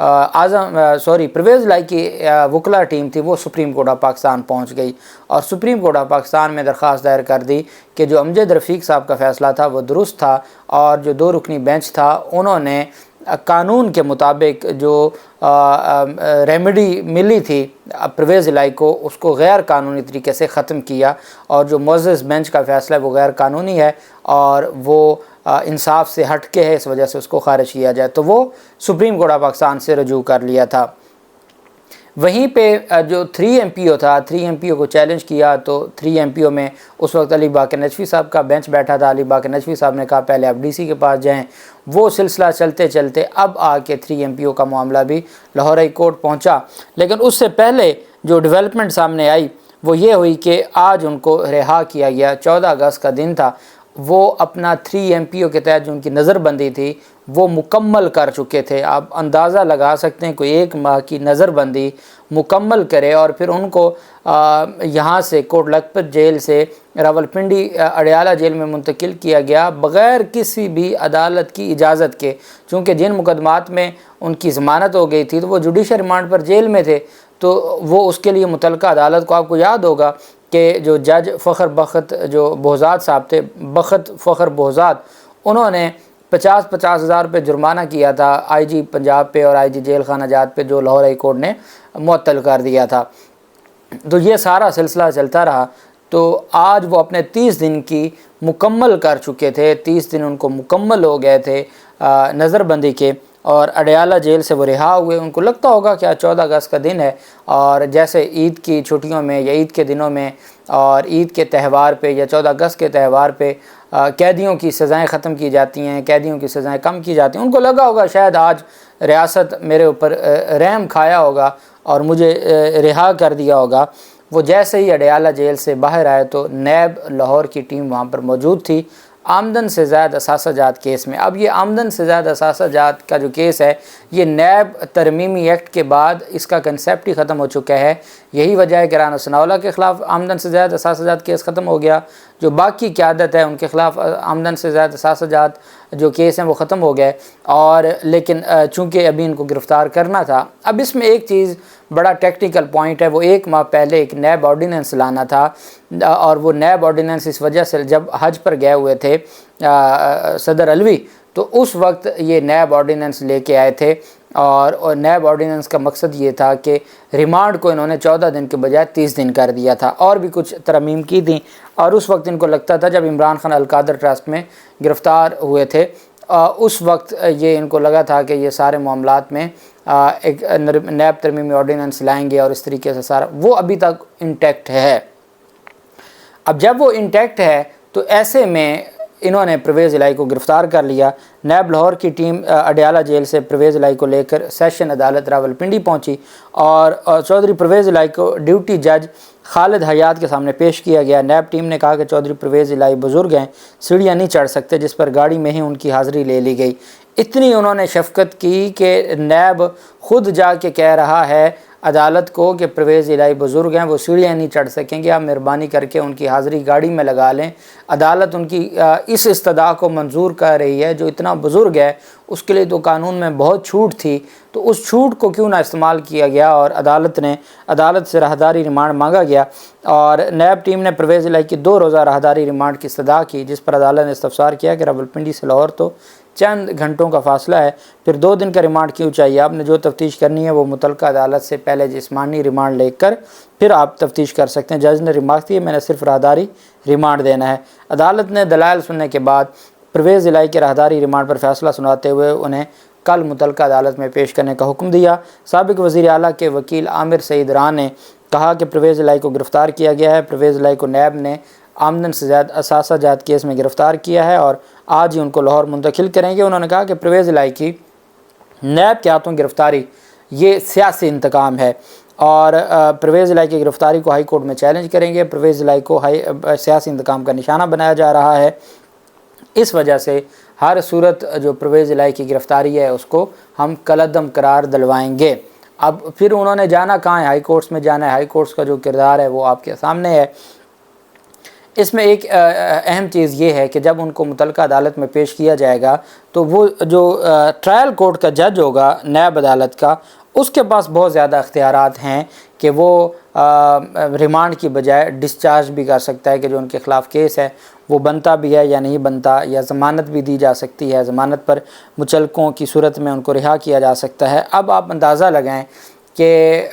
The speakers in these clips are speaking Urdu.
پرویز لائی کی وکلا ٹیم تھی وہ سپریم کورٹ آف پاکستان پہنچ گئی اور سپریم کورٹ آف پاکستان میں درخواست دائر کر دی کہ جو امجد رفیق صاحب کا فیصلہ تھا وہ درست تھا، اور جو 2 رکنی بینچ تھا انہوں نے قانون کے مطابق جو ریمیڈی ملی تھی پرویز الہی کو، اس کو غیر قانونی طریقے سے ختم کیا، اور جو معزز بینچ کا فیصلہ ہے وہ غیر قانونی ہے اور وہ انصاف سے ہٹ کے ہے، اس وجہ سے اس کو خارج کیا جائے، تو وہ سپریم کورٹ آف پاکستان سے رجوع کر لیا تھا۔ وہیں پہ جو 3 MPO تھا، 3 MPO کو چیلنج کیا، تو 3 MPO میں اس وقت علی باقر نجفی صاحب کا بینچ بیٹھا تھا۔ علی باقر نجفی صاحب نے کہا پہلے آپ DC کے پاس جائیں، وہ سلسلہ چلتے چلتے اب آ کے 3 MPO کا معاملہ بھی لاہور ہائی کورٹ پہنچا، لیکن اس سے پہلے جو ڈیولپمنٹ سامنے آئی وہ یہ ہوئی کہ آج ان کو رہا کیا گیا۔ 14 اگست کا دن تھا، وہ اپنا 3 MPO کے تحت جو ان کی نظر بندی تھی وہ مکمل کر چکے تھے۔ آپ اندازہ لگا سکتے ہیں کوئی 1 ماہ کی نظر بندی مکمل کرے اور پھر ان کو یہاں سے کوٹ لکھپت جیل سے راولپنڈی اڈیالہ جیل میں منتقل کیا گیا بغیر کسی بھی عدالت کی اجازت کے، چونکہ جن مقدمات میں ان کی ضمانت ہو گئی تھی تو وہ جوڈیشل ریمانڈ پر جیل میں تھے، تو وہ اس کے لیے متعلقہ عدالت کو، آپ کو یاد ہوگا کہ جو جج فخر بخت جو بہزاد صاحب تھے، بخت فخر بہزاد، انہوں نے 50 ہزار روپے جرمانہ کیا تھا IG پنجاب پہ اور IG جیل خانہ جات پہ، جو لاہور ہائی کورٹ نے معطل کر دیا تھا۔ تو یہ سارا سلسلہ چلتا رہا، تو آج وہ اپنے 30 دن کی مکمل کر چکے تھے، 30 دن ان کو مکمل ہو گئے تھے نظر بندی کے، اور اڈیالہ جیل سے وہ رہا ہوئے۔ ان کو لگتا ہوگا کہ 14 اگست کا دن ہے، اور جیسے عید کی چھٹیوں میں یا عید کے دنوں میں اور عید کے تہوار پہ یا 14 اگست کے تہوار پہ قیدیوں کی سزائیں ختم کی جاتی ہیں، قیدیوں کی سزائیں کم کی جاتی ہیں، ان کو لگا ہوگا شاید آج ریاست میرے اوپر رحم کھایا ہوگا اور مجھے رہا کر دیا ہوگا۔ وہ جیسے ہی اڈیالہ جیل سے باہر آئے تو نیب لاہور کی ٹیم وہاں پر موجود تھی آمدن سے زائد اثاثہ جات کیس میں۔ اب یہ آمدن سے زائد اثاثہ جات کا جو کیس ہے، یہ نیب ترمیمی ایکٹ کے بعد اس کا کنسیپٹ ہی ختم ہو چکا ہے۔ یہی وجہ ہے کہ رانا ثناءاللہ کے خلاف آمدن سے زائد اثاثہ جات کیس ختم ہو گیا، جو باقی قیادت ہے ان کے خلاف آمدن سے زائد اثاثہ جات جو کیس ہیں وہ ختم ہو گئے، اور لیکن چونکہ ابھی ان کو گرفتار کرنا تھا۔ اب اس میں ایک چیز بڑا ٹیکنیکل پوائنٹ ہے، وہ 1 ماہ پہلے ایک نیب آرڈیننس لانا تھا، اور وہ نیب آرڈیننس اس وجہ سے جب حج پر گئے ہوئے تھے صدر علوی، تو اس وقت یہ نیب آرڈیننس لے کے آئے تھے، اور نیب آرڈیننس کا مقصد یہ تھا کہ ریمانڈ کو انہوں نے 14 دن کے بجائے 30 دن کر دیا تھا، اور بھی کچھ ترمیم کی تھیں۔ اور اس وقت ان کو لگتا تھا جب عمران خان القادر ٹرسٹ میں گرفتار ہوئے تھے، اس وقت یہ ان کو لگا تھا کہ یہ سارے معاملات میں ایک نیب ترمیمی آرڈیننس لائیں گے، اور اس طریقے سے سارا وہ ابھی تک انٹیکٹ ہے۔ اب جب وہ انٹیکٹ ہے تو ایسے میں انہوں نے پرویز الہی کو گرفتار کر لیا۔ نیب لاہور کی ٹیم اڈیالہ جیل سے پرویز الہی کو لے کر سیشن عدالت راولپنڈی پہنچی، اور چودھری پرویز الہی کو ڈیوٹی جج خالد حیات کے سامنے پیش کیا گیا۔ نیب ٹیم نے کہا کہ چودھری پرویز الہی بزرگ ہیں، سیڑھیاں نہیں چڑھ سکتے، جس پر گاڑی میں ہی ان کی حاضری لے لی گئی۔ اتنی انہوں نے شفقت کی کہ نیب خود جا کے کہہ رہا ہے عدالت کو کہ پرویز الہی بزرگ ہیں، وہ سیڑھیاں نہیں چڑھ سکیں گے، آپ مہربانی کر کے ان کی حاضری گاڑی میں لگا لیں۔ عدالت ان کی اس استدعا کو منظور کر رہی ہے، جو اتنا بزرگ ہے اس کے لیے تو قانون میں بہت چھوٹ تھی، تو اس چھوٹ کو کیوں نہ استعمال کیا گیا، اور عدالت سے راہداری ریمانڈ مانگا گیا، اور نیب ٹیم نے پرویز الہی کی 2 روزہ راہداری ریمانڈ کی استدعا کی، جس پر عدالت نے استفسار کیا کہ راولپنڈی سے لاہور تو چند گھنٹوں کا فاصلہ ہے، پھر 2 دن کا ریمانڈ کیوں چاہیے؟ آپ نے جو تفتیش کرنی ہے وہ متعلقہ عدالت سے پہلے جسمانی ریمانڈ لے کر پھر آپ تفتیش کر سکتے ہیں۔ جج نے ریمارک کی میں نے صرف راہداری ریمانڈ دینا ہے۔ عدالت نے دلائل سننے کے بعد پرویز الہی کے راہداری ریمانڈ پر فیصلہ سناتے ہوئے انہیں کل متعلقہ عدالت میں پیش کرنے کا حکم دیا۔ سابق وزیر اعلیٰ کے وکیل عامر سعید راں نے کہا کہ پرویز الہی کو گرفتار کیا گیا ہے۔ پرویز الہی کو نیب نے آمدن سے زائد اثاثہ جات کیس میں گرفتار کیا ہے، اور آج ہی ان کو لاہور منتقل کریں گے۔ انہوں نے کہا کہ پرویز الہی کی نیب کے ہاتھوں گرفتاری یہ سیاسی انتقام ہے، اور پرویز الہی کی گرفتاری کو ہائی کورٹ میں چیلنج کریں گے۔ پرویز الہی کو سیاسی انتقام کا نشانہ بنایا جا رہا ہے، اس وجہ سے ہر صورت جو پرویز الہی کی گرفتاری ہے اس کو ہم کالعدم قرار دلوائیں گے۔ اب پھر انہوں نے جانا کہاں ہے؟ ہائی کورٹس میں جانا ہے۔ ہائی کورٹس کا جو کردار ہے وہ آپ کے سامنے ہے۔ اس میں ایک اہم چیز یہ ہے کہ جب ان کو متعلقہ عدالت میں پیش کیا جائے گا تو وہ جو ٹرائل کورٹ کا جج ہوگا نیب عدالت کا، اس کے پاس بہت زیادہ اختیارات ہیں کہ وہ ریمانڈ کی بجائے ڈسچارج بھی کر سکتا ہے کہ جو ان کے خلاف کیس ہے وہ بنتا بھی ہے یا نہیں بنتا، یا ضمانت بھی دی جا سکتی ہے، ضمانت پر مچلقوں کی صورت میں ان کو رہا کیا جا سکتا ہے۔ اب آپ اندازہ لگائیں کہ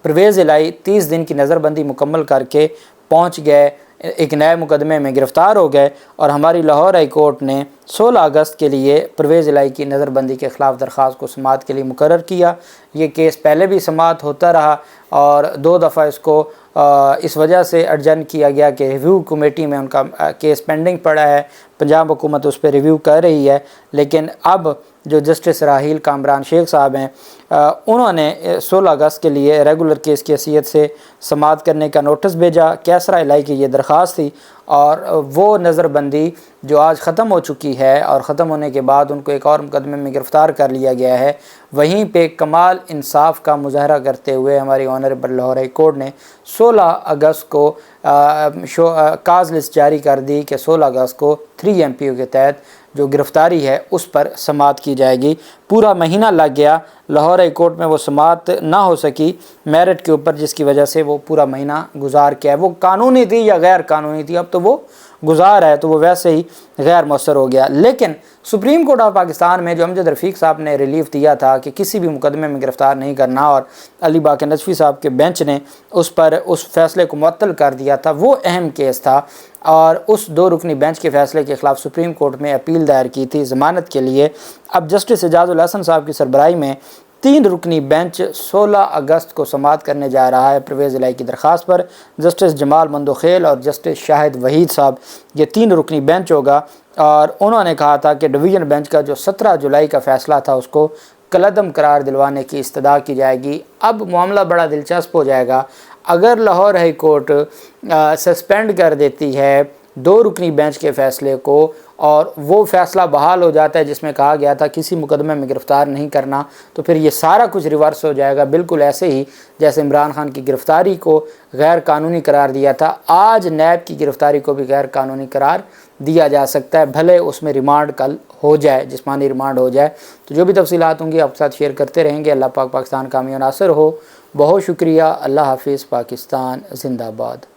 پرویز الہی 30 دن کی نظر بندی مکمل کر کے پہنچ گئے، ایک نئے مقدمے میں گرفتار ہو گئے، اور ہماری لاہور ہائی کورٹ نے 16 اگست کے لیے پرویز الہی کی نظر بندی کے خلاف درخواست کو سماعت کے لیے مقرر کیا۔ یہ کیس پہلے بھی سماعت ہوتا رہا اور 2 دفعہ اس کو اس وجہ سے ایڈجرن کیا گیا کہ ریویو کمیٹی میں ان کا کیس پینڈنگ پڑا ہے، پنجاب حکومت اس پہ ریویو کر رہی ہے۔ لیکن اب جو جسٹس راحیل کامران شیخ صاحب ہیں، انہوں نے 16 اگست کے لیے ریگولر کیس کی حیثیت سے سماعت کرنے کا نوٹس بھیجا۔ کیسرا الہی کی یہ درخواست تھی، اور وہ نظر بندی جو آج ختم ہو چکی ہے، اور ختم ہونے کے بعد ان کو ایک اور مقدمے میں گرفتار کر لیا گیا ہے، وہیں پہ کمال انصاف کا مظاہرہ کرتے ہوئے ہماری آنریبل لاہور ہائی کورٹ نے 16 اگست کو کاز لسٹ جاری کر دی کہ 16 اگست کو 3 MPO کے تحت جو گرفتاری ہے اس پر سماعت کی جائے گی۔ پورا مہینہ لگ گیا، لاہور ہائی کورٹ میں وہ سماعت نہ ہو سکی میرٹ کے اوپر، جس کی وجہ سے وہ پورا مہینہ گزار کے ہے۔ وہ قانونی تھی یا غیر قانونی تھی، اب تو وہ گزار ہے، تو وہ ویسے ہی غیر مؤثر ہو گیا۔ لیکن سپریم کورٹ آف پاکستان میں جو امجد رفیق صاحب نے ریلیف دیا تھا کہ کسی بھی مقدمے میں گرفتار نہیں کرنا، اور علی باقر نجفی صاحب کے بینچ نے اس پر اس فیصلے کو معطل کر دیا تھا، وہ اہم کیس تھا، اور اس 2 رکنی بینچ کے فیصلے کے خلاف سپریم کورٹ میں اپیل دائر کی تھی ضمانت کے لیے۔ اب جسٹس اعجاز الحسن صاحب کی سربراہی میں 3 رکنی بینچ 16 اگست کو سماعت کرنے جا رہا ہے پرویز الہی کی درخواست پر۔ جسٹس جمال مندوخیل اور جسٹس شاہد وحید صاحب، یہ 3 رکنی بینچ ہوگا، اور انہوں نے کہا تھا کہ ڈویژن بینچ کا جو 17 جولائی کا فیصلہ تھا اس کو کالعدم قرار دلوانے کی استدعا کی جائے گی۔ اب معاملہ بڑا دلچسپ ہو جائے گا۔ اگر لاہور ہائی کورٹ سسپینڈ کر دیتی ہے 2 رکنی بینچ کے فیصلے کو، اور وہ فیصلہ بحال ہو جاتا ہے جس میں کہا گیا تھا کسی مقدمے میں گرفتار نہیں کرنا، تو پھر یہ سارا کچھ ریورس ہو جائے گا، بالکل ایسے ہی جیسے عمران خان کی گرفتاری کو غیر قانونی قرار دیا تھا، آج نیب کی گرفتاری کو بھی غیر قانونی قرار دیا جا سکتا ہے، بھلے اس میں ریمانڈ کل ہو جائے، جسمانی ریمانڈ ہو جائے۔ تو جو بھی تفصیلات ہوں گی آپ کے ساتھ شیئر کرتے رہیں گے۔ اللہ پاک پاکستان کامیاب ناصر ہو۔ بہت شکریہ۔ اللہ حافظ۔ پاکستان زندہ باد۔